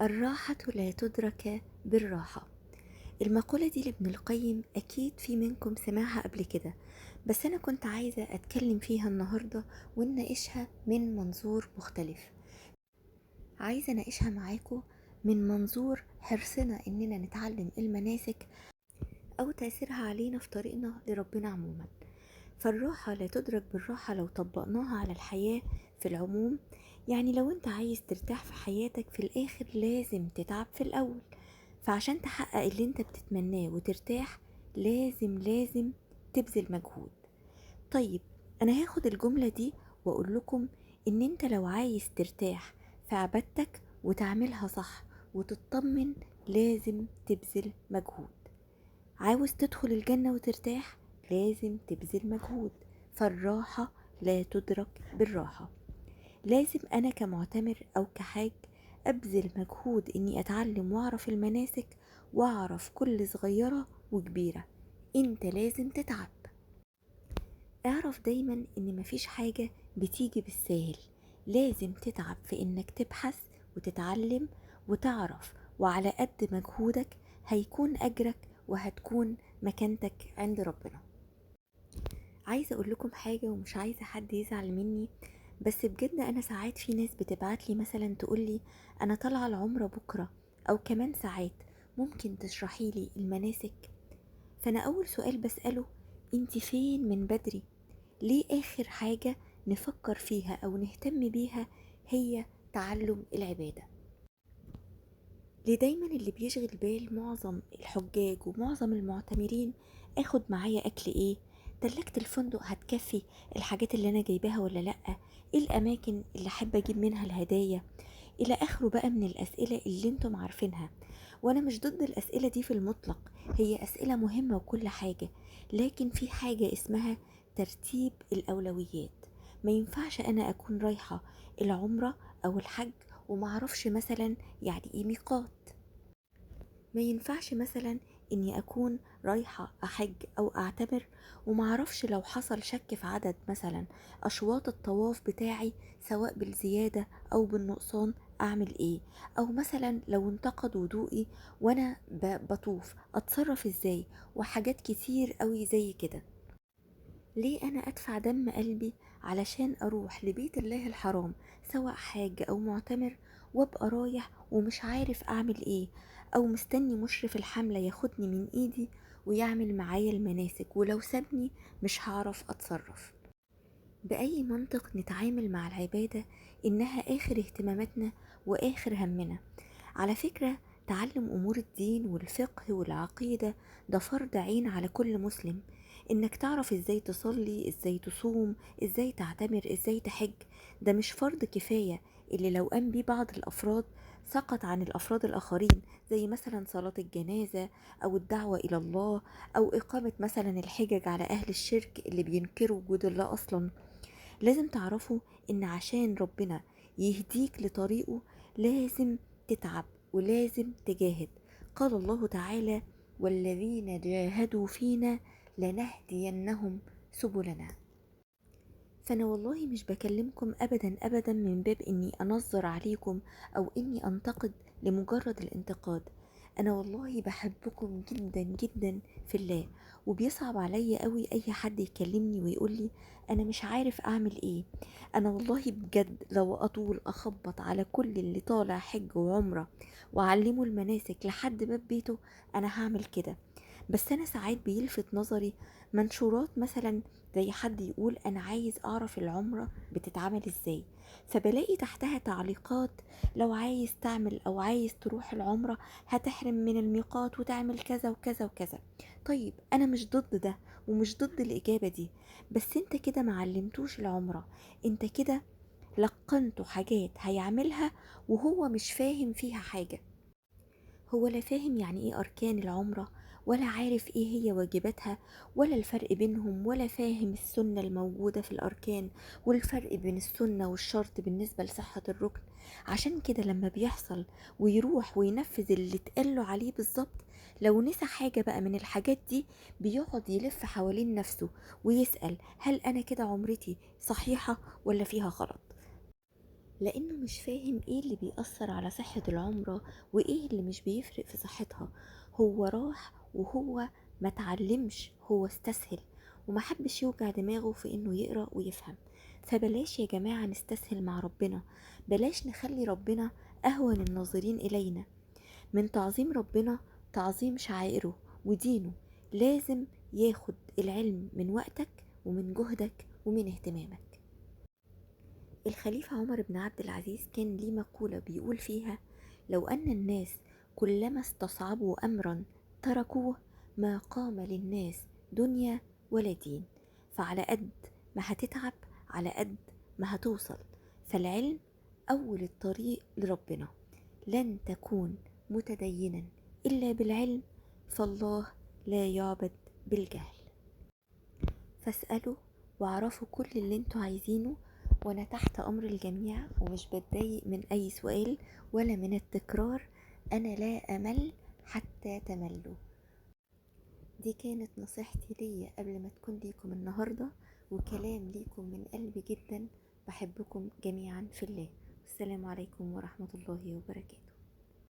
الراحة لا تدرك بالراحة. المقولة دي لابن القيم أكيد في منكم سمعها قبل كده، بس أنا كنت عايزة أتكلم فيها النهاردة ونناقشها من منظور مختلف. عايزة أناقشها معاكم من منظور حرصنا إننا نتعلم المناسك أو تأثيرها علينا في طريقنا لربنا عموما. فالراحة لا تدرك بالراحة لو طبقناها على الحياة في العموم، يعني لو انت عايز ترتاح في حياتك في الآخر لازم تتعب في الأول. فعشان تحقق اللي انت بتتمناه وترتاح لازم تبذل مجهود. طيب، انا هاخد الجملة دي واقول لكم ان انت لو عايز ترتاح في عبادتك وتعملها صح وتطمن لازم تبذل مجهود. عاوز تدخل الجنة وترتاح لازم تبذل مجهود. فالراحة لا تدرك بالراحة. لازم أنا كمعتمر أو كحاج أبذل مجهود إني أتعلم وأعرف المناسك وأعرف كل صغيرة وكبيرة. أنت لازم تتعب. اعرف دايما إن مفيش حاجة بتيجي بالساهل. لازم تتعب في إنك تبحث وتتعلم وتعرف، وعلى قد مجهودك هيكون أجرك وهتكون مكانتك عند ربنا. عايزة أقول لكم حاجة ومش عايزة حد يزعل مني، بس بجد أنا ساعات في ناس بتبعتلي مثلا تقولي أنا طالعة العمرة بكرة أو كمان ساعات، ممكن تشرحيلي المناسك؟ فأنا أول سؤال بسأله، انتي فين من بدري؟ ليه آخر حاجة نفكر فيها أو نهتم بيها هي تعلم العبادة؟ ليه دايما اللي بيشغل بال معظم الحجاج ومعظم المعتمرين اخد معايا اكل ايه، تلاجة الفندق هتكفي الحاجات اللي انا جايباها ولا لأ، ايه الاماكن اللي احب اجيب منها الهدايا، الى اخره بقى من الاسئلة اللي انتم عارفينها. وانا مش ضد الاسئلة دي في المطلق، هي اسئلة مهمة وكل حاجة، لكن في حاجة اسمها ترتيب الاولويات. ما ينفعش انا اكون رايحة العمرة او الحج ومعرفش مثلا يعني ايه ميقات. ما ينفعش مثلا اني اكون رايحة احج او اعتمر ومعرفش لو حصل شك في عدد مثلا اشواط الطواف بتاعي سواء بالزيادة او بالنقصان اعمل ايه، او مثلا لو انتقد وضوئي وانا بطوف اتصرف ازاي، وحاجات كتير قوي زي كده. ليه أنا أدفع دم قلبي علشان أروح لبيت الله الحرام سواء حاج أو معتمر وأبقى رايح ومش عارف أعمل إيه، أو مستني مشرف الحملة ياخدني من إيدي ويعمل معايا المناسك، ولو سابني مش هعرف أتصرف؟ بأي منطق نتعامل مع العبادة إنها آخر اهتماماتنا وآخر همنا؟ على فكرة، تعلم أمور الدين والفقه والعقيدة ده فرض عين على كل مسلم. إنك تعرف إزاي تصلي، إزاي تصوم، إزاي تعتمر، إزاي تحج، ده مش فرض كفاية اللي لو قام بيه بعض الأفراد سقط عن الأفراد الآخرين، زي مثلا صلاة الجنازة أو الدعوة إلى الله أو إقامة مثلا الحجج على أهل الشرك اللي بينكروا وجود الله أصلا. لازم تعرفوا إن عشان ربنا يهديك لطريقه لازم تتعب ولازم تجاهد. قال الله تعالى: والذين جاهدوا فينا لنهدينهم سبلنا. فأنا والله مش بكلمكم أبدا من باب إني أنظر عليكم أو إني أنتقد لمجرد الانتقاد. أنا والله بحبكم جدا في الله، وبيصعب عليا قوي أي حد يكلمني ويقولي أنا مش عارف أعمل إيه. أنا والله بجد لو أطول أخبط على كل اللي طالع حج وعمرة وأعلمه المناسك لحد باب بيته أنا هعمل كده. بس أنا ساعات بيلفت نظري منشورات مثلا زي حد يقول أنا عايز أعرف العمرة بتتعمل إزاي، فبلاقي تحتها تعليقات: لو عايز تعمل أو عايز تروح العمرة هتحرم من الميقات وتعمل كذا وكذا وكذا. طيب، أنا مش ضد ده ومش ضد الإجابة دي، بس انت كده معلمتوش العمرة، انت كده لقنته حاجات هيعملها وهو مش فاهم فيها حاجة. هو لا فاهم يعني ايه أركان العمرة، ولا عارف ايه هي واجباتها، ولا الفرق بينهم، ولا فاهم السنة الموجودة في الأركان والفرق بين السنة والشرط بالنسبة لصحة الركن. عشان كده لما بيحصل ويروح وينفذ اللي اتقاله عليه بالظبط، لو نسى حاجة بقى من الحاجات دي بيقعد يلف حوالين نفسه ويسأل هل أنا كده عمرتي صحيحة ولا فيها غلط. لأنه مش فاهم ايه اللي بيأثر على صحة العمرة وايه اللي مش بيفرق في صحتها. هو راح وهو ما تعلمش، هو استسهل وما حبش يوجع دماغه في انه يقرأ ويفهم. فبلاش يا جماعة نستسهل مع ربنا، بلاش نخلي ربنا أهون الناظرين إلينا. من تعظيم ربنا تعظيم شعائره ودينه. لازم ياخد العلم من وقتك ومن جهدك ومن اهتمامك. الخليفة عمر بن عبد العزيز كان ليه مقولة بيقول فيها: لو أن الناس كلما استصعبوا أمرا تركوه ما قام للناس دنيا ولا دين. فعلى قد ما هتتعب على قد ما هتوصل. فالعلم أول الطريق لربنا. لن تكون متدينا إلا بالعلم، فالله لا يعبد بالجهل. فاسألوا واعرفوا كل اللي انتوا عايزينه، وانا تحت امر الجميع ومش بتضايق من اي سؤال ولا من التكرار. انا لا امل حتى تملوا. دي كانت نصيحتي ليا قبل ما تكون ليكم النهاردة، وكلام ليكم من قلبي جدا. بحبكم جميعا في الله. السلام عليكم ورحمة الله وبركاته.